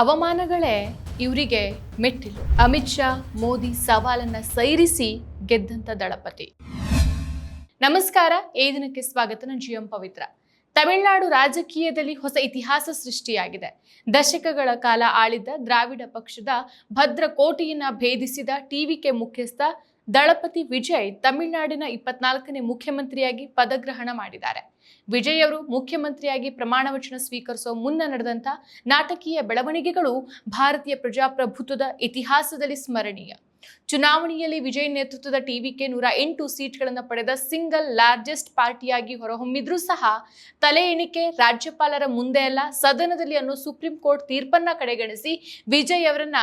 ಅವಮಾನಗಳೇ ಇವರಿಗೆ ಮೆಟ್ಟಿಲು. ಅಮಿತ್ ಶಾ ಮೋದಿ ಸವಾಲನ್ನ ಸೈರಿಸಿ ಗೆದ್ದಂತ ದಳಪತಿ. ನಮಸ್ಕಾರ, ಈ ದಿನಕ್ಕೆ ಸ್ವಾಗತ. ನಾನು ಜಿಎಂ ಪವಿತ್ರ. ತಮಿಳುನಾಡು ರಾಜಕೀಯದಲ್ಲಿ ಹೊಸ ಇತಿಹಾಸ ಸೃಷ್ಟಿಯಾಗಿದೆ. ದಶಕಗಳ ಕಾಲ ಆಳಿದ್ದ ದ್ರಾವಿಡ ಪಕ್ಷದ ಭದ್ರಕೋಟೆಯನ್ನ ಭೇದಿಸಿದ ಟಿವಿಕೆ ಮುಖ್ಯಸ್ಥ ದಳಪತಿ ವಿಜಯ್ ತಮಿಳುನಾಡಿನ 24ನೇ ಮುಖ್ಯಮಂತ್ರಿಯಾಗಿ ಪದಗ್ರಹಣ ಮಾಡಿದ್ದಾರೆ. ವಿಜಯ್ ಅವರು ಮುಖ್ಯಮಂತ್ರಿಯಾಗಿ ಪ್ರಮಾಣ ವಚನ ಸ್ವೀಕರಿಸುವ ಮುನ್ನ ನಡೆದಂತ ನಾಟಕೀಯ ಬೆಳವಣಿಗೆಗಳು ಭಾರತೀಯ ಪ್ರಜಾಪ್ರಭುತ್ವದ ಇತಿಹಾಸದಲ್ಲಿ ಸ್ಮರಣೀಯ. ಚುನಾವಣೆಯಲ್ಲಿ ವಿಜಯ್ ನೇತೃತ್ವದ ಟಿವಿಕೆ 108 ಸೀಟ್ಗಳನ್ನು ಪಡೆದ ಸಿಂಗಲ್ ಲಾರ್ಜೆಸ್ಟ್ ಪಾರ್ಟಿಯಾಗಿ ಹೊರಹೊಮ್ಮಿದ್ರೂ ಸಹ ತಲೆ ಎಣಿಕೆ ರಾಜ್ಯಪಾಲರ ಮುಂದೆ ಅಲ್ಲ, ಸದನದಲ್ಲಿ ಅನ್ನೋ ಸುಪ್ರೀಂ ಕೋರ್ಟ್ ತೀರ್ಪನ್ನ ಕಡೆಗಣಿಸಿ ವಿಜಯ್ ಅವರನ್ನ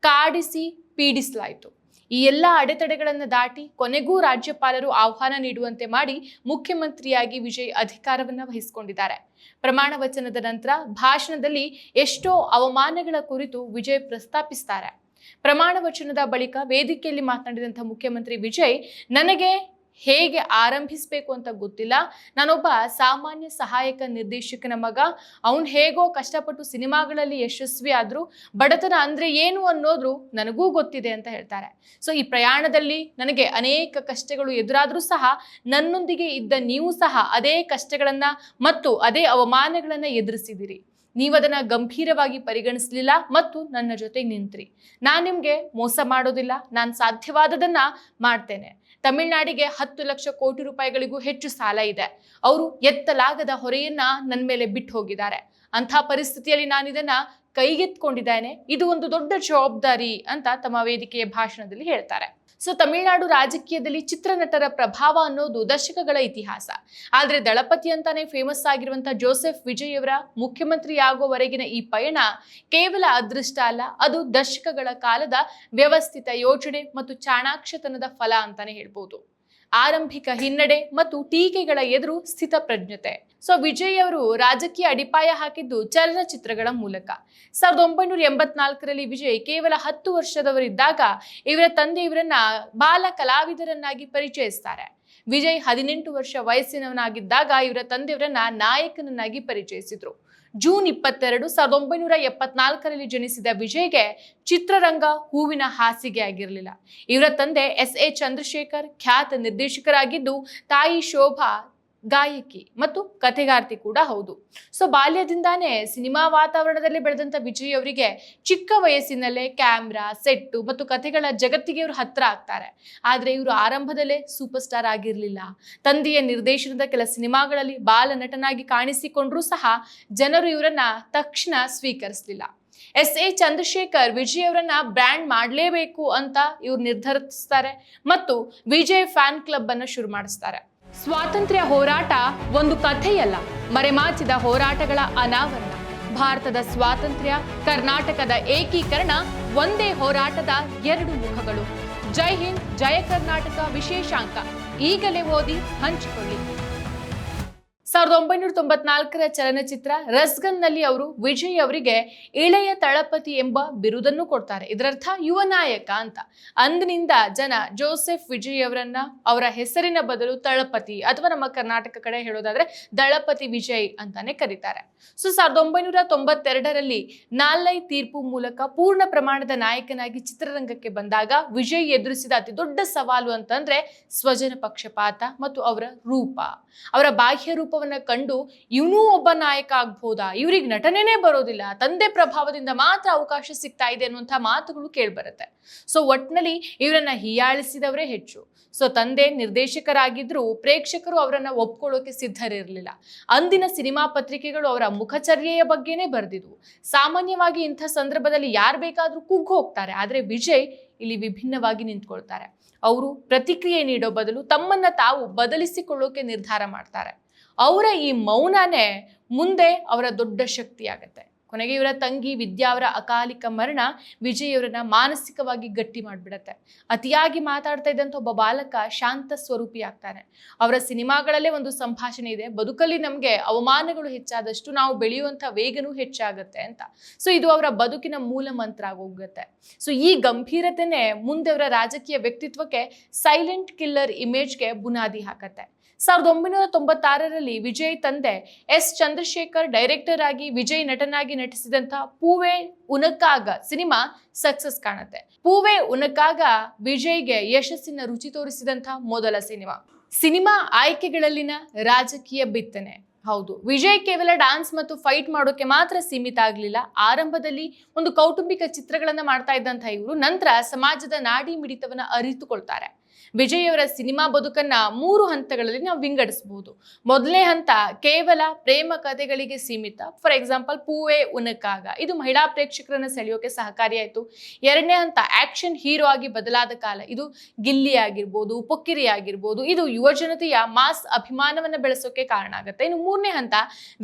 ಕಾಡಿಸಿ ಪೀಡಿಸಲಾಯಿತು. ಈ ಎಲ್ಲ ಅಡೆತಡೆಗಳನ್ನು ದಾಟಿ ಕೊನೆಗೂ ರಾಜ್ಯಪಾಲರು ಆಹ್ವಾನ ನೀಡುವಂತೆ ಮಾಡಿ ಮುಖ್ಯಮಂತ್ರಿಯಾಗಿ ವಿಜಯ್ ಅಧಿಕಾರವನ್ನ ವಹಿಸಿಕೊಂಡಿದ್ದಾರೆ. ಪ್ರಮಾಣ ವಚನದ ನಂತರ ಭಾಷಣದಲ್ಲಿ ಎಷ್ಟೋ ಅವಮಾನಗಳ ಕುರಿತು ವಿಜಯ್ ಪ್ರಸ್ತಾಪಿಸುತ್ತಾರೆ. ಪ್ರಮಾಣ ವಚನದ ಬಳಿಕ ವೇದಿಕೆಯಲ್ಲಿ ಮಾತನಾಡಿದಂಥ ಮುಖ್ಯಮಂತ್ರಿ ವಿಜಯ್, ನನಗೆ ಹೇಗೆ ಆರಂಭಿಸಬೇಕು ಅಂತ ಗೊತ್ತಿಲ್ಲ. ನಾನೊಬ್ಬ ಸಾಮಾನ್ಯ ಸಹಾಯಕ ನಿರ್ದೇಶಕನ ಮಗ. ಅವನು ಹೇಗೋ ಕಷ್ಟಪಟ್ಟು ಸಿನಿಮಾಗಳಲ್ಲಿ ಯಶಸ್ವಿ ಆದ್ರು, ಬಡತನ ಅಂದ್ರೆ ಏನು ಅನ್ನೋದ್ರು ನನಗೂ ಗೊತ್ತಿದೆ ಅಂತ ಹೇಳ್ತಾರೆ. ಸೊ ಈ ಪ್ರಯಾಣದಲ್ಲಿ ನನಗೆ ಅನೇಕ ಕಷ್ಟಗಳು ಎದುರಾದ್ರೂ ಸಹ ನನ್ನೊಂದಿಗೆ ಇದ್ದ ನೀವು ಸಹ ಅದೇ ಕಷ್ಟಗಳನ್ನ ಮತ್ತು ಅದೇ ಅವಮಾನಗಳನ್ನ ಎದುರಿಸಿದಿರಿ. ನೀವದನ್ನ ಗಂಭೀರವಾಗಿ ಪರಿಗಣಿಸಲಿಲ್ಲ ಮತ್ತು ನನ್ನ ಜೊತೆಗೆ ನಿಂತ್ರಿ. ನಾನು ನಿಮ್ಗೆ ಮೋಸ ಮಾಡೋದಿಲ್ಲ, ನಾನು ಸಾಧ್ಯವಾದದನ್ನ ಮಾಡ್ತೇನೆ. ತಮಿಳುನಾಡಿಗೆ 10 ಲಕ್ಷ ಕೋಟಿ ರೂಪಾಯಿಗಳಿಗೂ ಹೆಚ್ಚು ಸಾಲ ಇದೆ. ಅವರು ಎತ್ತಲಾಗದ ಹೊರೆಯನ್ನ ನನ್ನ ಮೇಲೆ ಬಿಟ್ಟು ಹೋಗಿದ್ದಾರೆ. ಅಂಥ ಪರಿಸ್ಥಿತಿಯಲ್ಲಿ ನಾನು ಇದನ್ನ ಕೈಗೆತ್ಕೊಂಡಿದ್ದೇನೆ. ಇದು ಒಂದು ದೊಡ್ಡ ಜವಾಬ್ದಾರಿ ಅಂತ ತಮ್ಮ ವೇದಿಕೆಯ ಭಾಷಣದಲ್ಲಿ ಹೇಳ್ತಾರೆ. ಸೊ ತಮಿಳುನಾಡು ರಾಜಕೀಯದಲ್ಲಿ ಚಿತ್ರನಟರ ಪ್ರಭಾವ ಅನ್ನೋದು ದಶಕಗಳ ಇತಿಹಾಸ. ಆದ್ರೆ ದಳಪತಿ ಅಂತಾನೆ ಫೇಮಸ್ ಆಗಿರುವಂತಹ ಜೋಸೆಫ್ ವಿಜಯ್ ಅವರ ಮುಖ್ಯಮಂತ್ರಿ ಆಗುವವರೆಗಿನ ಈ ಪಯಣ ಕೇವಲ ಅದೃಷ್ಟ ಅಲ್ಲ, ಅದು ದಶಕಗಳ ಕಾಲದ ವ್ಯವಸ್ಥಿತ ಯೋಜನೆ ಮತ್ತು ಚಾಣಾಕ್ಷತನದ ಫಲ ಅಂತಾನೆ ಹೇಳ್ಬೋದು. ಆರಂಭಿಕ ಹಿನ್ನಡೆ ಮತ್ತು ಟೀಕೆಗಳ ಎದುರು ಸ್ಥಿತಪ್ರಜ್ಞತೆ. ಸೊ ವಿಜಯ್ ಅವರು ರಾಜಕೀಯ ಅಡಿಪಾಯ ಹಾಕಿದ್ದು ಚಲನಚಿತ್ರಗಳ ಮೂಲಕ. 1984ರಲ್ಲಿ ವಿಜಯ್ ಕೇವಲ 10 ವರ್ಷದವರಿದ್ದಾಗ ಇವರ ತಂದೆ ಇವರನ್ನ ಬಾಲ ಕಲಾವಿದರನ್ನಾಗಿ ಪರಿಚಯಿಸ್ತಾರೆ. ವಿಜಯ್ 18 ವರ್ಷ ವಯಸ್ಸಿನವನಾಗಿದ್ದಾಗ ಇವರ ತಂದೆಯವರನ್ನ ನಾಯಕನನ್ನಾಗಿ ಪರಿಚಯಿಸಿದ್ರು. ಜೂನ್ 22, 1974ರಲ್ಲಿ ಜನಿಸಿದ ವಿಜಯ್ಗೆ ಚಿತ್ರರಂಗ ಹೂವಿನ ಹಾಸಿಗೆ ಆಗಿರಲಿಲ್ಲ. ಇವರ ತಂದೆ ಎಸ್.ಎ. ಚಂದ್ರಶೇಖರ್ ಖ್ಯಾತ ನಿರ್ದೇಶಕರಾಗಿದ್ದು, ತಾಯಿ ಶೋಭಾ ಗಾಯಕಿ ಮತ್ತು ಕಥೆಗಾರ್ತಿ ಕೂಡ ಹೌದು. ಸೊ ಬಾಲ್ಯದಿಂದಾನೇ ಸಿನಿಮಾ ವಾತಾವರಣದಲ್ಲಿ ಬೆಳೆದಂತ ವಿಜಯ್ ಅವರಿಗೆ ಚಿಕ್ಕ ವಯಸ್ಸಿನಲ್ಲೇ ಕ್ಯಾಮ್ರಾ, ಸೆಟ್ಟು ಮತ್ತು ಕಥೆಗಳ ಜಗತ್ತಿಗೆ ಇವರು ಹತ್ರ ಆಗ್ತಾರೆ. ಆದ್ರೆ ಇವರು ಆರಂಭದಲ್ಲೇ ಸೂಪರ್ ಸ್ಟಾರ್ ಆಗಿರಲಿಲ್ಲ. ತಂದೆಯ ನಿರ್ದೇಶನದ ಕೆಲ ಸಿನಿಮಾಗಳಲ್ಲಿ ಬಾಲ ನಟನಾಗಿ ಕಾಣಿಸಿಕೊಂಡ್ರೂ ಸಹ ಜನರು ಇವರನ್ನ ತಕ್ಷಣ ಸ್ವೀಕರಿಸಲಿಲ್ಲ. ಎಸ್.ಎ. ಚಂದ್ರಶೇಖರ್ ವಿಜಯ್ ಅವರನ್ನ ಬ್ರ್ಯಾಂಡ್ ಮಾಡಲೇಬೇಕು ಅಂತ ಇವ್ರು ನಿರ್ಧರಿಸ್ತಾರೆ ಮತ್ತು ವಿಜಯ್ ಫ್ಯಾನ್ ಕ್ಲಬ್ ಅನ್ನ ಶುರು ಮಾಡಿಸ್ತಾರೆ. ಸ್ವಾತಂತ್ರ್ಯ ಹೋರಾಟ ಒಂದು ಕಥೆಯಲ್ಲ, ಮರೆಮಾಚಿದ ಹೋರಾಟಗಳ ಅನಾವರಣ. ಭಾರತದ ಸ್ವಾತಂತ್ರ್ಯ, ಕರ್ನಾಟಕದ ಏಕೀಕರಣ ಒಂದೇ ಹೋರಾಟದ 2 ಮುಖಗಳು. ಜೈ ಹಿಂದ್, ಜಯ ಕರ್ನಾಟಕ ವಿಶೇಷಾಂಕ ಈಗಲೇ ಓದಿ ಹಂಚಿಕೊಳ್ಳಿ. 1994ರ ಚಲನಚಿತ್ರ ರಸ್ಗನ್ನಲ್ಲಿ ಅವರು ವಿಜಯ್ ಅವರಿಗೆ ಇಳೆಯ ತಳಪತಿ ಎಂಬ ಬಿರುದನ್ನು ಕೊಡ್ತಾರೆ. ಇದರರ್ಥ ಯುವ ನಾಯಕ ಅಂತ. ಅಂದಿನಿಂದ ಜನ ಜೋಸೆಫ್ ವಿಜಯ್ ಅವರನ್ನ ಅವರ ಹೆಸರಿನ ಬದಲು ತಳಪತಿ ಅಥವಾ ನಮ್ಮ ಕರ್ನಾಟಕ ಕಡೆ ಹೇಳೋದಾದ್ರೆ ದಳಪತಿ ವಿಜಯ್ ಅಂತಾನೆ ಕರೀತಾರೆ. ಸೊ 1992ರಲ್ಲಿ ನಾಲ್ನೈ ತೀರ್ಪು ಮೂಲಕ ಪೂರ್ಣ ಪ್ರಮಾಣದ ನಾಯಕನಾಗಿ ಚಿತ್ರರಂಗಕ್ಕೆ ಬಂದಾಗ ವಿಜಯ್ ಎದುರಿಸಿದ ಅತಿ ದೊಡ್ಡ ಸವಾಲು ಅಂತಂದ್ರೆ ಸ್ವಜನ ಪಕ್ಷಪಾತ ಮತ್ತು ಅವರ ರೂಪ. ಅವರ ಬಾಹ್ಯ ರೂಪವನ್ನ ಕಂಡು ಇವನೂ ಒಬ್ಬ ನಾಯಕ ಆಗ್ಬೋದಾ, ಇವ್ರಿಗೆ ನಟನೆನೇ ಬರೋದಿಲ್ಲ, ತಂದೆ ಪ್ರಭಾವದಿಂದ ಮಾತ್ರ ಅವಕಾಶ ಸಿಗ್ತಾ ಇದೆ ಅನ್ನುವಂಥ ಮಾತುಗಳು ಕೇಳ್ಬರುತ್ತೆ. ಸೊ ಒಟ್ನಲ್ಲಿ ಇವರನ್ನ ಹೀಯಾಳಿಸಿದವರೇ ಹೆಚ್ಚು. ಸೊ ತಂದೆ ನಿರ್ದೇಶಕರಾಗಿದ್ರು ಪ್ರೇಕ್ಷಕರು ಅವರನ್ನ ಒಪ್ಕೊಳ್ಳೋಕೆ ಸಿದ್ಧರಿರಲಿಲ್ಲ. ಅಂದಿನ ಸಿನಿಮಾ ಪತ್ರಿಕೆಗಳು ಅವರ ಮುಖಚರ್ಯೆಯ ಬಗ್ಗೆನೇ ಬರೆದಿದ್ವು. ಸಾಮಾನ್ಯವಾಗಿ ಇಂಥ ಸಂದರ್ಭದಲ್ಲಿ ಯಾರು ಬೇಕಾದ್ರೂ ಕುಗ್ಗು ಹೋಗ್ತಾರೆ, ಆದ್ರೆ ವಿಜಯ್ ಇಲ್ಲಿ ವಿಭಿನ್ನವಾಗಿ ನಿಂತ್ಕೊಳ್ತಾರೆ. ಅವರು ಪ್ರತಿಕ್ರಿಯೆ ನೀಡೋ ಬದಲು ತಮ್ಮನ್ನ ತಾವು ಬದಲಿಸಿಕೊಳ್ಳೋಕೆ ನಿರ್ಧಾರ ಮಾಡ್ತಾರೆ. ಅವರ ಈ ಮೌನನೇ ಮುಂದೆ ಅವರ ದೊಡ್ಡ ಶಕ್ತಿ ಆಗತ್ತೆ. ಕೊನೆಗೆ ಇವರ ತಂಗಿ ವಿದ್ಯಾ ಅವರ ಅಕಾಲಿಕ ಮರಣ ವಿಜಯ್ ಅವರನ್ನ ಮಾನಸಿಕವಾಗಿ ಗಟ್ಟಿ ಮಾಡಿಬಿಡತ್ತೆ. ಅತಿಯಾಗಿ ಮಾತಾಡ್ತಾ ಇದ್ದಂಥ ಒಬ್ಬ ಬಾಲಕ ಶಾಂತ ಸ್ವರೂಪಿ ಆಗ್ತಾನೆ. ಅವರ ಸಿನಿಮಾಗಳಲ್ಲೇ ಒಂದು ಸಂಭಾಷಣೆ ಇದೆ, ಬದುಕಲ್ಲಿ ನಮಗೆ ಅವಮಾನಗಳು ಹೆಚ್ಚಾದಷ್ಟು ನಾವು ಬೆಳೆಯುವಂಥ ವೇಗನೂ ಹೆಚ್ಚಾಗತ್ತೆ ಅಂತ. ಸೊ ಇದು ಅವರ ಬದುಕಿನ ಮೂಲ ಮಂತ್ರ ಆಗೋಗುತ್ತೆ. ಸೊ ಈ ಗಂಭೀರತೆನೇ ಮುಂದೆ ಅವರ ರಾಜಕೀಯ ವ್ಯಕ್ತಿತ್ವಕ್ಕೆ ಸೈಲೆಂಟ್ ಕಿಲ್ಲರ್ ಇಮೇಜ್ಗೆ ಬುನಾದಿ ಹಾಕತ್ತೆ. 1996ರಲ್ಲಿ ವಿಜಯ್ ತಂದೆ ಎಸ್ ಚಂದ್ರಶೇಖರ್ ಡೈರೆಕ್ಟರ್ ಆಗಿ ವಿಜಯ್ ನಟನಾಗಿ ನಟಿಸಿದಂತಹ ಪೂವೆ ಉನಕಾಗ ಸಿನಿಮಾ ಸಕ್ಸಸ್ ಕಾಣುತ್ತೆ. ಪೂವೆ ಉನಕಾಗ ವಿಜಯ್ಗೆ ಯಶಸ್ಸಿನ ರುಚಿ ತೋರಿಸಿದಂತಹ ಮೊದಲ ಸಿನಿಮಾ ಆಯ್ಕೆಗಳಲ್ಲಿನ ರಾಜಕೀಯ ಬಿತ್ತನೆ. ಹೌದು, ವಿಜಯ್ ಕೇವಲ ಡಾನ್ಸ್ ಮತ್ತು ಫೈಟ್ ಮಾಡೋಕೆ ಮಾತ್ರ ಸೀಮಿತ ಆಗಲಿಲ್ಲ. ಆರಂಭದಲ್ಲಿ ಒಂದು ಕೌಟುಂಬಿಕ ಚಿತ್ರಗಳನ್ನ ಮಾಡ್ತಾ ಇದ್ದಂತಹ ಇವರು ನಂತರ ಸಮಾಜದ ನಾಡಿ ಮಿಡಿತವನ್ನ ಅರಿತುಕೊಳ್ತಾರೆ. ವಿಜಯ್ ಅವರ ಸಿನಿಮಾ ಬದುಕನ್ನ 3 ಹಂತಗಳಲ್ಲಿ ನಾವು ವಿಂಗಡಿಸಬಹುದು. ಮೊದಲನೇ ಹಂತ ಕೇವಲ ಪ್ರೇಮ ಕಥೆಗಳಿಗೆ ಸೀಮಿತ. ಫಾರ್ ಎಕ್ಸಾಂಪಲ್ ಪೂವೆ ಉನಕಾಗ, ಇದು ಮಹಿಳಾ ಪ್ರೇಕ್ಷಕರನ್ನ ಸೆಳೆಯೋಕೆ ಸಹಕಾರಿಯಾಯಿತು. ಎರಡನೇ ಹಂತ ಆಕ್ಷನ್ ಹೀರೋ ಆಗಿ ಬದಲಾದ ಕಾಲ. ಇದು ಗಿಲ್ಲಿ ಆಗಿರ್ಬೋದು, ಪೊಕ್ಕಿರಿ ಆಗಿರ್ಬೋದು, ಇದು ಯುವ ಜನತೆಯ ಮಾಸ್ ಅಭಿಮಾನವನ್ನ ಬೆಳೆಸೋಕೆ ಕಾರಣ ಆಗುತ್ತೆ. ಇನ್ನು ಮೂರನೇ ಹಂತ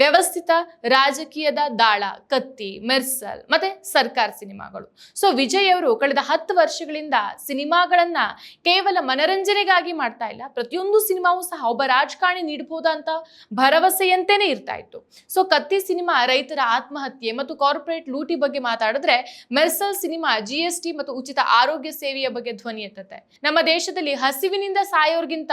ವ್ಯವಸ್ಥಿತ ರಾಜಕೀಯದ ದಾಳ, ಕತ್ತಿ, ಮೆರ್ಸಲ್ ಮತ್ತೆ ಸರ್ಕಾರ ಸಿನಿಮಾಗಳು. ಸೊ ವಿಜಯ್ ಅವರು ಕಳೆದ 10 ವರ್ಷಗಳಿಂದ ಸಿನಿಮಾಗಳನ್ನ ಕೇವಲ ಮನರಂಜನೆಗಾಗಿ ಮಾಡ್ತಾ ಇಲ್ಲ, ಪ್ರತಿಯೊಂದು ಸಿನಿಮಾವೂ ಸಹ ಒಬ್ಬ ರಾಜಕಾರಣಿ ನೀಡಬಹುದಂತ ಭರವಸೆಯಂತೆನೇ ಇರ್ತಾ ಇತ್ತು. ಸೊ ಕತ್ತಿ ಸಿನಿಮಾ ರೈತರ ಆತ್ಮಹತ್ಯೆ ಮತ್ತು ಕಾರ್ಪೊರೇಟ್ ಲೂಟಿ ಬಗ್ಗೆ ಮಾತಾಡಿದ್ರೆ, ಮೆರ್ಸಲ್ ಸಿನಿಮಾ GST ಮತ್ತು ಉಚಿತ ಆರೋಗ್ಯ ಸೇವೆಯ ಬಗ್ಗೆ ಧ್ವನಿ ಎತ್ತುತ್ತೆ. ನಮ್ಮ ದೇಶದಲ್ಲಿ ಹಸಿವಿನಿಂದ ಸಾಯೋರ್ಗಿಂತ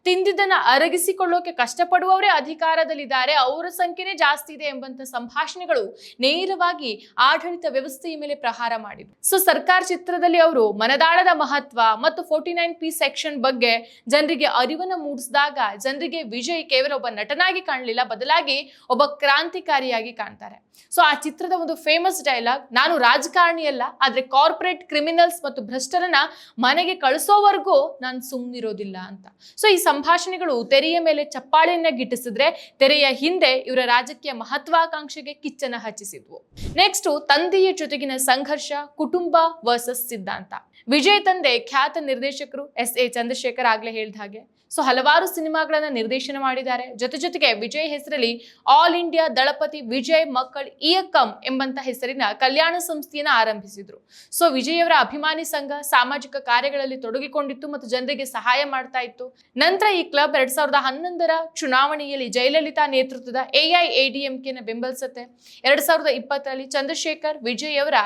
ತಿಂದಿದ್ದನ್ನ ಅರಗಿಸಿಕೊಳ್ಳೋಕೆ ಕಷ್ಟಪಡುವವರೇ ಅಧಿಕಾರದಲ್ಲಿದ್ದಾರೆ, ಅವರ ಸಂಖ್ಯೆನೇ ಜಾಸ್ತಿ ಇದೆ ಎಂಬಂತ ಸಂಭಾಷಣೆಗಳು ನೇರವಾಗಿ ಆಡಳಿತ ವ್ಯವಸ್ಥೆಯ ಮೇಲೆ ಪ್ರಹಾರ ಮಾಡಿದ್ರು. ಸೊ ಸರ್ಕಾರ ಚಿತ್ರದಲ್ಲಿ ಅವರು ಮನದಾಳದ ಮಹತ್ವ ಮತ್ತು 49P ಸೆಕ್ಷನ್ ಬಗ್ಗೆ ಜನರಿಗೆ ಅರಿವನ್ನು ಮೂಡಿಸಿದಾಗ ಜನರಿಗೆ ವಿಜಯ್ ಕೇವಲ ಒಬ್ಬ ನಟನಾಗಿ ಕಾಣಲಿಲ್ಲ, ಬದಲಾಗಿ ಒಬ್ಬ ಕ್ರಾಂತಿಕಾರಿಯಾಗಿ ಕಾಣ್ತಾರೆ. ಸೊ ಆ ಚಿತ್ರದ ಒಂದು ಫೇಮಸ್ ಡೈಲಾಗ್, ನಾನು ರಾಜಕಾರಣಿ ಅಲ್ಲ, ಆದ್ರೆ ಕಾರ್ಪೊರೇಟ್ ಕ್ರಿಮಿನಲ್ಸ್ ಮತ್ತು ಭ್ರಷ್ಟರನ್ನ ಮನೆಗೆ ಕಳಿಸೋವರೆಗೂ ನಾನು ಸುಮ್ಮನಿರೋದಿಲ್ಲ ಅಂತ. ಸೊ ಈ ಸಂಭಾಷಣೆಗಳು ತೆರೆಯ ಮೇಲೆ ಚಪ್ಪಾಳೆಯನ್ನ ಗಿಟ್ಟಿಸಿದ್ರೆ, ತೆರೆಯ ಹಿಂದೆ ಇವರ ರಾಜಕೀಯ ಮಹತ್ವಾಕಾಂಕ್ಷೆಗೆ ಕಿಚ್ಚನ್ನ ಹಚ್ಚಿಸಿದ್ವು. ನೆಕ್ಸ್ಟ್, ತಂದೆಯ ಜೊತೆಗಿನ ಸಂಘರ್ಷ, ಕುಟುಂಬ ವರ್ಸಸ್ ಸಿದ್ಧಾಂತ. ವಿಜಯ್ ತಂದೆ ಖ್ಯಾತ ನಿರ್ದೇಶಕರು SA ಚಂದ್ರಶೇಖರ್ ಆಗ್ಲೇ ಹೇಳಿದ ಹಾಗೆ. ಸೊ ಹಲವಾರು ಸಿನಿಮಾಗಳನ್ನ ನಿರ್ದೇಶನ ಮಾಡಿದ್ದಾರೆ. ಜೊತೆಗೆ ವಿಜಯ್ ಹೆಸರಲ್ಲಿ ಆಲ್ ಇಂಡಿಯಾ ದಳಪತಿ ವಿಜಯ್ ಮಕ್ಕಳ್ ಇಯಕಂ ಎಂಬಂತ ಹೆಸರಿನ ಕಲ್ಯಾಣ ಸಂಸ್ಥೆಯನ್ನ ಆರಂಭಿಸಿದ್ರು. ಸೊ ವಿಜಯ್ ಅವರ ಅಭಿಮಾನಿ ಸಂಘ ಸಾಮಾಜಿಕ ಕಾರ್ಯಗಳಲ್ಲಿ ತೊಡಗಿಕೊಂಡಿತ್ತು ಮತ್ತು ಜನರಿಗೆ ಸಹಾಯ ಮಾಡ್ತಾ ಇತ್ತು. ನಂತರ ಈ ಕ್ಲಬ್ 2011ರ ಚುನಾವಣೆಯಲ್ಲಿ ಜಯಲಲಿತಾ ನೇತೃತ್ವದ AIADMKನ ಬೆಂಬಲಿಸುತ್ತೆ. 2020ರಲ್ಲಿ ಚಂದ್ರಶೇಖರ್ ವಿಜಯ್ ಅವರ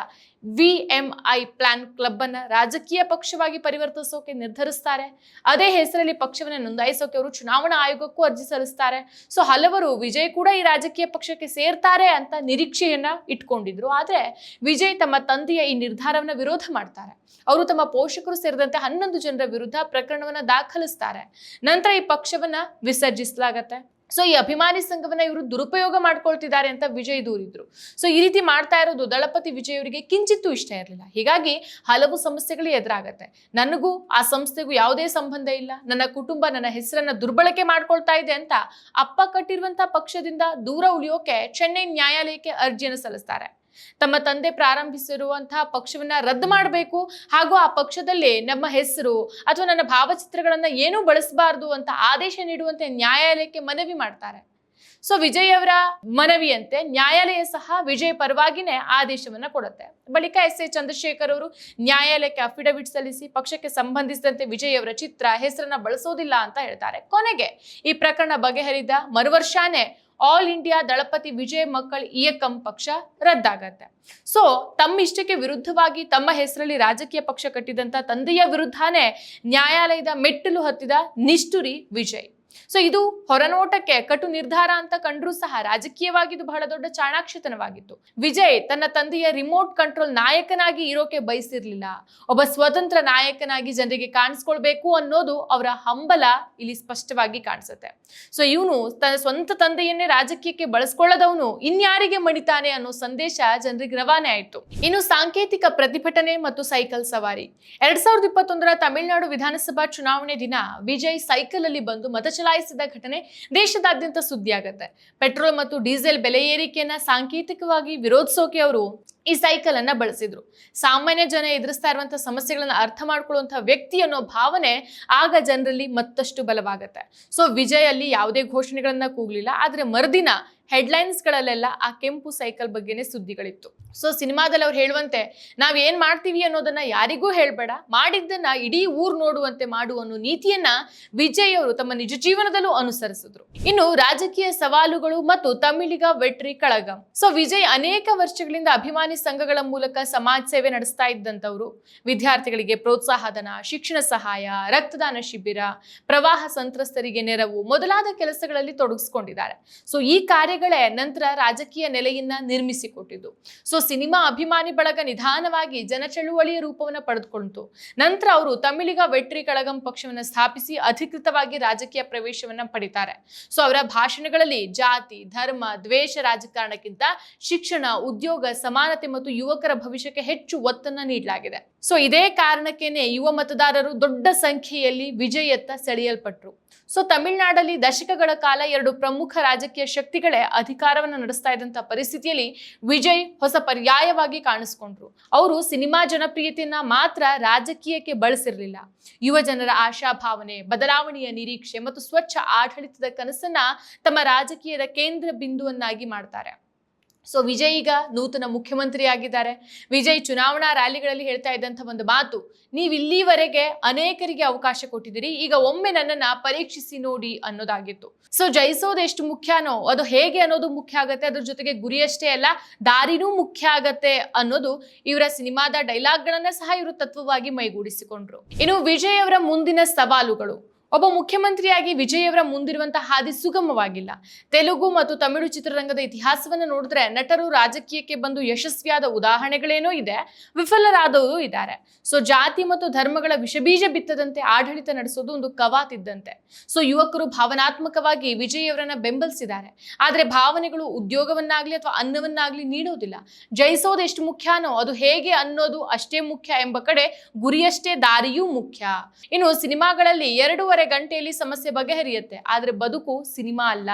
VMI ಪ್ಲಾನ್ ಕ್ಲಬ್ ಅನ್ನ ರಾಜಕೀಯ ಪಕ್ಷವಾಗಿ ಪರಿವರ್ತಿಸೋಕೆ ನಿರ್ಧರಿಸ್ತಾರೆ. ಅದೇ ಹೆಸರಲ್ಲಿ ಪಕ್ಷವನ್ನ ನೋಂದಾಯಿಸೋಕೆ ಅವರು ಚುನಾವಣಾ ಆಯೋಗಕ್ಕೂ ಅರ್ಜಿ ಸಲ್ಲಿಸ್ತಾರೆ. ಸೊ ಹಲವರು ವಿಜಯ್ ಕೂಡ ಈ ರಾಜಕೀಯ ಪಕ್ಷಕ್ಕೆ ಸೇರ್ತಾರೆ ಅಂತ ನಿರೀಕ್ಷೆಯನ್ನ ಇಟ್ಕೊಂಡಿದ್ರು. ಆದ್ರೆ ವಿಜಯ್ ತಮ್ಮ ತಂದೆಯ ಈ ನಿರ್ಧಾರವನ್ನ ವಿರೋಧ ಮಾಡ್ತಾರೆ. ಅವರು ತಮ್ಮ ಪೋಷಕರು ಸೇರಿದಂತೆ 11 ಜನರ ವಿರುದ್ಧ ಪ್ರಕರಣವನ್ನ ದಾಖಲಿಸ್ತಾರೆ. ನಂತರ ಈ ಪಕ್ಷವನ್ನ ವಿಸರ್ಜಿಸಲಾಗತ್ತೆ. ಸೊ ಈ ಅಭಿಮಾನಿ ಸಂಘವನ್ನ ಇವರು ದುರುಪಯೋಗ ಮಾಡ್ಕೊಳ್ತಿದ್ದಾರೆ ಅಂತ ವಿಜಯ್ ದೂರಿದ್ರು. ಸೊ ಈ ರೀತಿ ಮಾಡ್ತಾ ಇರೋದು ದಳಪತಿ ವಿಜಯ್ ಅವರಿಗೆ ಕಿಂಚಿತ್ತೂ ಇಷ್ಟ ಇರಲಿಲ್ಲ. ಹೀಗಾಗಿ ಹಲವು ಸಮಸ್ಯೆಗಳು ಎದುರಾಗತ್ತೆ. ನನಗೂ ಆ ಸಂಸ್ಥೆಗೂ ಯಾವುದೇ ಸಂಬಂಧ ಇಲ್ಲ, ನನ್ನ ಕುಟುಂಬ ನನ್ನ ಹೆಸರನ್ನ ದುರ್ಬಳಕೆ ಮಾಡ್ಕೊಳ್ತಾ ಇದೆ ಅಂತ ಅಪ್ಪ ಕಟ್ಟಿರುವಂತಹ ಪಕ್ಷದಿಂದ ದೂರ ಉಳಿಯೋಕೆ ಚೆನ್ನೈ ನ್ಯಾಯಾಲಯಕ್ಕೆ ಅರ್ಜಿಯನ್ನು ಸಲ್ಲಿಸ್ತಾರೆ. ತಮ್ಮ ತಂದೆ ಪ್ರಾರಂಭಿಸಿರುವಂತಹ ಪಕ್ಷವನ್ನ ರದ್ದು ಮಾಡಬೇಕು ಹಾಗೂ ಆ ಪಕ್ಷದಲ್ಲಿ ನಮ್ಮ ಹೆಸರು ಅಥವಾ ನನ್ನ ಭಾವಚಿತ್ರಗಳನ್ನ ಏನೂ ಬಳಸಬಾರದು ಅಂತ ಆದೇಶ ನೀಡುವಂತೆ ನ್ಯಾಯಾಲಯಕ್ಕೆ ಮನವಿ ಮಾಡ್ತಾರೆ. ಸೊ ವಿಜಯ್ ಅವರ ಮನವಿಯಂತೆ ನ್ಯಾಯಾಲಯ ಸಹ ವಿಜಯ್ ಪರವಾಗಿನೇ ಆದೇಶವನ್ನ ಕೊಡುತ್ತೆ. ಬಳಿಕ SA ಚಂದ್ರಶೇಖರ್ ಅವರು ನ್ಯಾಯಾಲಯಕ್ಕೆ ಅಫಿಡವಿಟ್ ಸಲ್ಲಿಸಿ ಪಕ್ಷಕ್ಕೆ ಸಂಬಂಧಿಸಿದಂತೆ ವಿಜಯ್ ಅವರ ಚಿತ್ರ ಹೆಸರನ್ನ ಬಳಸೋದಿಲ್ಲ ಅಂತ ಹೇಳ್ತಾರೆ. ಕೊನೆಗೆ ಈ ಪ್ರಕರಣ ಬಗೆಹರಿದ ಮರುವರ್ಷಾನೇ ಆಲ್ ಇಂಡಿಯಾ ದಳಪತಿ ವಿಜಯ್ ಮಕ್ಕಳ್ ಇಯಕಂ ಪಕ್ಷ ರದ್ದಾಗತ್ತೆ. ಸೊ ತಮ್ಮ ಇಷ್ಟಕ್ಕೆ ವಿರುದ್ಧವಾಗಿ ತಮ್ಮ ಹೆಸರಲ್ಲಿ ರಾಜಕೀಯ ಪಕ್ಷ ಕಟ್ಟಿದಂತ ತಂದೆಯ ವಿರುದ್ಧನೇ ನ್ಯಾಯಾಲಯದ ಮೆಟ್ಟಿಲು ಹತ್ತಿದ ನಿಷ್ಠುರಿ ವಿಜಯ್. ಸೊ ಇದು ಹೊರನೋಟಕ್ಕೆ ಕಟು ನಿರ್ಧಾರ ಅಂತ ಕಂಡ್ರೂ ಸಹ ರಾಜಕೀಯವಾಗಿ ಇದು ಬಹಳ ದೊಡ್ಡ ಚಾಣಾಕ್ಷತನವಾಗಿತ್ತು. ವಿಜಯ್ ತನ್ನ ತಂದೆಯ ರಿಮೋಟ್ ಕಂಟ್ರೋಲ್ ನಾಯಕನಾಗಿ ಇರೋಕೆ ಬಯಸಿರ್ಲಿಲ್ಲ. ಒಬ್ಬ ಸ್ವತಂತ್ರ ನಾಯಕನಾಗಿ ಜನರಿಗೆ ಕಾಣಿಸ್ಕೊಳ್ಬೇಕು ಅನ್ನೋದು ಅವರ ಹಂಬಲ ಇಲ್ಲಿ ಸ್ಪಷ್ಟವಾಗಿ ಕಾಣಿಸುತ್ತೆ. ಸೊ ಇವನು ತನ್ನ ಸ್ವಂತ ತಂದೆಯನ್ನೇ ರಾಜಕೀಯಕ್ಕೆ ಬಳಸ್ಕೊಳ್ಳದವನು ಇನ್ಯಾರಿಗೆ ಮಣಿತಾನೆ ಅನ್ನೋ ಸಂದೇಶ ಜನರಿಗೆ ರವಾನೆ ಆಯಿತು. ಇನ್ನು ಸಾಂಕೇತಿಕ ಪ್ರತಿಭಟನೆ ಮತ್ತು ಸೈಕಲ್ ಸವಾರಿ. 2021ರ ತಮಿಳುನಾಡು ವಿಧಾನಸಭಾ ಚುನಾವಣೆ ದಿನ ವಿಜಯ್ ಸೈಕಲ್ ಅಲ್ಲಿ ಬಂದು ಮತ ಚಲಾಯಿಸಿದ ಘಟನೆ ದೇಶದಾದ್ಯಂತ ಸುದ್ದಿಯಾಗುತ್ತೆ. ಪೆಟ್ರೋಲ್ ಮತ್ತು ಡೀಸೆಲ್ ಬೆಲೆ ಏರಿಕೆಯನ್ನ ಸಾಂಕೇತಿಕವಾಗಿ ವಿರೋಧಿಸೋಕೆ ಅವರು ಈ ಸೈಕಲ್ ಅನ್ನ ಬಳಸಿದ್ರು. ಸಾಮಾನ್ಯ ಜನ ಎದುರಿಸ್ತಾ ಇರುವಂತಹ ಸಮಸ್ಯೆಗಳನ್ನ ಅರ್ಥ ಮಾಡ್ಕೊಳ್ಳುವಂತಹ ವ್ಯಕ್ತಿ ಅನ್ನೋ ಭಾವನೆ ಆಗ ಜನರಲ್ಲಿ ಮತ್ತಷ್ಟು ಬಲವಾಗತ್ತೆ. ಸೊ ವಿಜಯ್ ಅಲ್ಲಿ ಯಾವುದೇ ಘೋಷಣೆಗಳನ್ನ ಕೂಗ್ಲಿಲ್ಲ, ಆದ್ರೆ ಮರುದಿನ ಹೆಡ್ಲೈನ್ಸ್ಗಳಲ್ಲೆಲ್ಲ ಆ ಕೆಂಪು ಸೈಕಲ್ ಬಗ್ಗೆನೇ ಸುದ್ದಿಗಳಿತ್ತು. ಸೊ ಸಿನಿಮಾದಲ್ಲಿ ಅವ್ರು ಹೇಳುವಂತೆ ನಾವ್ ಏನ್ ಮಾಡ್ತೀವಿ ಅನ್ನೋದನ್ನ ಯಾರಿಗೂ ಹೇಳ್ಬೇಡ, ಮಾಡಿದ್ದನ್ನ ಇಡೀ ಊರ್ ನೋಡುವಂತೆ ಮಾಡು ಅನ್ನೋ ನೀತಿಯನ್ನ ವಿಜಯ್ ಅವರು ತಮ್ಮ ನಿಜ ಜೀವನದಲ್ಲೂ ಅನುಸರಿಸಿದ್ರು. ಇನ್ನು ರಾಜಕೀಯ ಸವಾಲುಗಳು ಮತ್ತು ತಮಿಳಿಗ ವೆಟ್ರಿ ಕಳಗಂ. ಸೊ ವಿಜಯ್ ಅನೇಕ ವರ್ಷಗಳಿಂದ ಅಭಿಮಾನಿ ಸಂಘಗಳ ಮೂಲಕ ಸಮಾಜ ಸೇವೆ ನಡೆಸ್ತಾ ಇದ್ದಂತವ್ರು. ವಿದ್ಯಾರ್ಥಿಗಳಿಗೆ ಪ್ರೋತ್ಸಾಹಧನ, ಶಿಕ್ಷಣ ಸಹಾಯ, ರಕ್ತದಾನ ಶಿಬಿರ, ಪ್ರವಾಹ ಸಂತ್ರಸ್ತರಿಗೆ ನೆರವು ಮೊದಲಾದ ಕೆಲಸಗಳಲ್ಲಿ ತೊಡಗಿಸಿಕೊಂಡಿದ್ದಾರೆ. ಸೊ ಈ ಕಾರ್ಯಗಳೇ ನಂತರ ರಾಜಕೀಯ ನೆಲೆಯನ್ನ ನಿರ್ಮಿಸಿಕೊಟ್ಟಿದ್ದು. ಸೊ ಸಿನಿಮಾ ಅಭಿಮಾನಿ ಬಳಗ ನಿಧಾನವಾಗಿ ಜನಚಳುವಳಿಯ ರೂಪವನ್ನು ಪಡೆದುಕೊಂಡಿತು. ನಂತರ ಅವರು ತಮಿಳಿಗ ವೆಟ್ರಿ ಕಳಗಂ ಪಕ್ಷವನ್ನು ಸ್ಥಾಪಿಸಿ ಅಧಿಕೃತವಾಗಿ ರಾಜಕೀಯ ಪ್ರವೇಶವನ್ನ ಪಡಿತಾರೆ. ಸೊ ಅವರ ಭಾಷಣಗಳಲ್ಲಿ ಜಾತಿ, ಧರ್ಮ, ದ್ವೇಷ ರಾಜಕಾರಣಕ್ಕಿಂತ ಶಿಕ್ಷಣ, ಉದ್ಯೋಗ, ಸಮಾನತೆ ಮತ್ತು ಯುವಕರ ಭವಿಷ್ಯಕ್ಕೆ ಹೆಚ್ಚು ಒತ್ತನ್ನ ನೀಡಲಾಗಿದೆ. ಸೊ ಇದೇ ಕಾರಣಕ್ಕೇನೆ ಯುವ ಮತದಾರರು ದೊಡ್ಡ ಸಂಖ್ಯೆಯಲ್ಲಿ ವಿಜಯತ್ತ ಸೆಳೆಯಲ್ಪಟ್ರು. ಸೊ ತಮಿಳುನಾಡಲ್ಲಿ ದಶಕಗಳ ಕಾಲ ಎರಡು ಪ್ರಮುಖ ರಾಜಕೀಯ ಶಕ್ತಿಗಳೇ ಅಧಿಕಾರವನ್ನು ನಡೆಸ್ತಾ ಇದ್ದಂತ ಪರಿಸ್ಥಿತಿಯಲ್ಲಿ ವಿಜಯ್ ಹೊಸ ಪರ್ಯಾಯವಾಗಿ ಕಾಣಿಸ್ಕೊಂಡ್ರು. ಅವರು ಸಿನಿಮಾ ಜನಪ್ರಿಯತೆಯನ್ನ ಮಾತ್ರ ರಾಜಕೀಯಕ್ಕೆ ಬಳಸಿರ್ಲಿಲ್ಲ. ಯುವ ಜನರ ಆಶಾಭಾವನೆ, ಬದಲಾವಣೆಯ ನಿರೀಕ್ಷೆ ಮತ್ತು ಸ್ವಚ್ಛ ಆಡಳಿತದ ಕನಸನ್ನ ತಮ್ಮ ರಾಜಕೀಯದ ಕೇಂದ್ರ ಬಿಂದುವನ್ನಾಗಿ ಮಾಡ್ತಾರೆ. ಸೊ ವಿಜಯ್ ಈಗ ನೂತನ ಮುಖ್ಯಮಂತ್ರಿ ಆಗಿದ್ದಾರೆ. ವಿಜಯ್ ಚುನಾವಣಾ ರ್ಯಾಲಿಗಳಲ್ಲಿ ಹೇಳ್ತಾ ಇದ್ದಂಥ ಒಂದು ಮಾತು, ನೀವು ಇಲ್ಲಿವರೆಗೆ ಅನೇಕರಿಗೆ ಅವಕಾಶ ಕೊಟ್ಟಿದ್ದೀರಿ, ಈಗ ಒಮ್ಮೆ ನನ್ನನ್ನ ಪರೀಕ್ಷಿಸಿ ನೋಡಿ ಅನ್ನೋದಾಗಿತ್ತು. ಸೊ ಜಯಿಸೋದು ಎಷ್ಟು ಮುಖ್ಯನೋ ಅದು ಹೇಗೆ ಅನ್ನೋದು ಮುಖ್ಯ ಆಗತ್ತೆ, ಅದ್ರ ಜೊತೆಗೆ ಗುರಿಯಷ್ಟೇ ಅಲ್ಲ ದಾರಿನೂ ಮುಖ್ಯ ಆಗತ್ತೆ ಅನ್ನೋದು ಇವರ ಸಿನಿಮಾದ ಡೈಲಾಗ್ಗಳನ್ನ ಸಹ ಇವರು ತತ್ವವಾಗಿ ಮೈಗೂಡಿಸಿಕೊಂಡ್ರು. ಇನ್ನು ವಿಜಯ್ ಅವರ ಮುಂದಿನ ಸವಾಲುಗಳು. ಒಬ್ಬ ಮುಖ್ಯಮಂತ್ರಿಯಾಗಿ ವಿಜಯ್ ಅವರ ಮುಂದಿರುವಂತಹ ಹಾದಿ ಸುಗಮವಾಗಿಲ್ಲ. ತೆಲುಗು ಮತ್ತು ತಮಿಳು ಚಿತ್ರರಂಗದ ಇತಿಹಾಸವನ್ನು ನೋಡಿದ್ರೆ ನಟರು ರಾಜಕೀಯಕ್ಕೆ ಬಂದು ಯಶಸ್ವಿಯಾದ ಉದಾಹರಣೆಗಳೇನೋ ಇದೆ, ವಿಫಲರಾದವರು ಇದ್ದಾರೆ. ಸೊ ಜಾತಿ ಮತ್ತು ಧರ್ಮಗಳ ವಿಷಬೀಜ ಬಿತ್ತದಂತೆ ಆಡಳಿತ ನಡೆಸೋದು ಒಂದು ಕವಾತಿದ್ದಂತೆ. ಸೊ ಯುವಕರು ಭಾವನಾತ್ಮಕವಾಗಿ ವಿಜಯ್ ಅವರನ್ನ ಬೆಂಬಲಿಸಿದ್ದಾರೆ. ಆದ್ರೆ ಭಾವನೆಗಳು ಉದ್ಯೋಗವನ್ನಾಗ್ಲಿ ಅಥವಾ ಅನ್ನವನ್ನಾಗ್ಲಿ ನೀಡೋದಿಲ್ಲ. ಜಯಿಸೋದು ಎಷ್ಟು ಮುಖ್ಯನೋ ಅದು ಹೇಗೆ ಅನ್ನೋದು ಅಷ್ಟೇ ಮುಖ್ಯ ಎಂಬ ಕಡೆ ಗುರಿಯಷ್ಟೇ ದಾರಿಯೂ ಮುಖ್ಯ. ಇನ್ನು ಸಿನಿಮಾಗಳಲ್ಲಿ 2.5 ಗಂಟೆಯಲ್ಲಿ ಸಮಸ್ಯೆ ಬಗೆಹರಿಯುತ್ತೆ, ಆದ್ರೆ ಬದುಕು ಸಿನಿಮಾ ಅಲ್ಲ.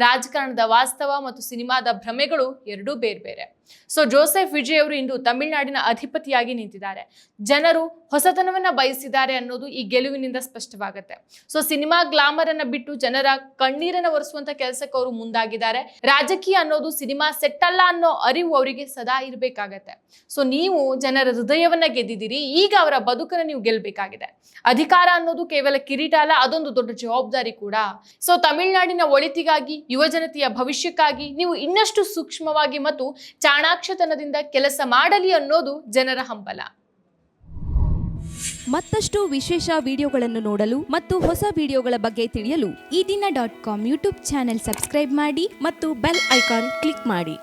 ರಾಜಕಾರಣದ ವಾಸ್ತವ ಮತ್ತು ಸಿನಿಮಾದ ಭ್ರಮೆಗಳು ಎರಡೂ ಬೇರೆ ಬೇರೆ. ಸೊ ಜೋಸೆಫ್ ವಿಜಯ್ ಅವರು ಇಂದು ತಮಿಳುನಾಡಿನ ಅಧಿಪತಿಯಾಗಿ ನಿಂತಿದ್ದಾರೆ. ಜನರು ಹೊಸತನವನ್ನ ಬಯಸಿದ್ದಾರೆ ಅನ್ನೋದು ಈ ಗೆಲುವಿನಿಂದ ಸ್ಪಷ್ಟವಾಗುತ್ತೆ. ಸೊ ಸಿನಿಮಾ ಗ್ಲಾಮರ್ ಅನ್ನ ಬಿಟ್ಟು ಜನರ ಕಣ್ಣೀರನ್ನ ಒರೆಸುವಂತ ಕೆಲಸಕ್ಕೆ ಅವರು ಮುಂದಾಗಿದ್ದಾರೆ. ರಾಜಕೀಯ ಅನ್ನೋದು ಸಿನಿಮಾ ಸೆಟ್ ಅಲ್ಲ ಅನ್ನೋ ಅರಿವು ಅವರಿಗೆ ಸದಾ ಇರಬೇಕಾಗತ್ತೆ. ಸೊ ನೀವು ಜನರ ಹೃದಯವನ್ನ ಗೆದ್ದಿದ್ದೀರಿ, ಈಗ ಅವರ ಬದುಕನ್ನ ನೀವು ಗೆಲ್ಲಬೇಕಾಗಿದೆ. ಅಧಿಕಾರ ಅನ್ನೋದು ಕೇವಲ ಕಿರೀಟ ಅಲ್ಲ, ಅದೊಂದು ದೊಡ್ಡ ಜವಾಬ್ದಾರಿ ಕೂಡ. ಸೊ ತಮಿಳುನಾಡಿನ ಒಳಿತಿಗಾಗಿ, ಯುವಜನತೆಯ ಭವಿಷ್ಯಕ್ಕಾಗಿ ನೀವು ಇನ್ನಷ್ಟು ಸೂಕ್ಷ್ಮವಾಗಿ ಮತ್ತು ಚಾಣಾಕ್ಷತನದಿಂದ ಕೆಲಸ ಮಾಡಲಿ ಅನ್ನೋದು ಜನರ ಹಂಬಲ. ಮತ್ತಷ್ಟು ವಿಶೇಷ ವಿಡಿಯೋಗಳನ್ನು ನೋಡಲು ಮತ್ತು ಹೊಸ ವಿಡಿಯೋಗಳ ಬಗ್ಗೆ ತಿಳಿಯಲು ಈ ದಿನ .com ಯೂಟ್ಯೂಬ್ ಚಾನೆಲ್ ಸಬ್ಸ್ಕ್ರೈಬ್ ಮಾಡಿ ಮತ್ತು ಬೆಲ್ ಐಕಾನ್ ಕ್ಲಿಕ್ ಮಾಡಿ.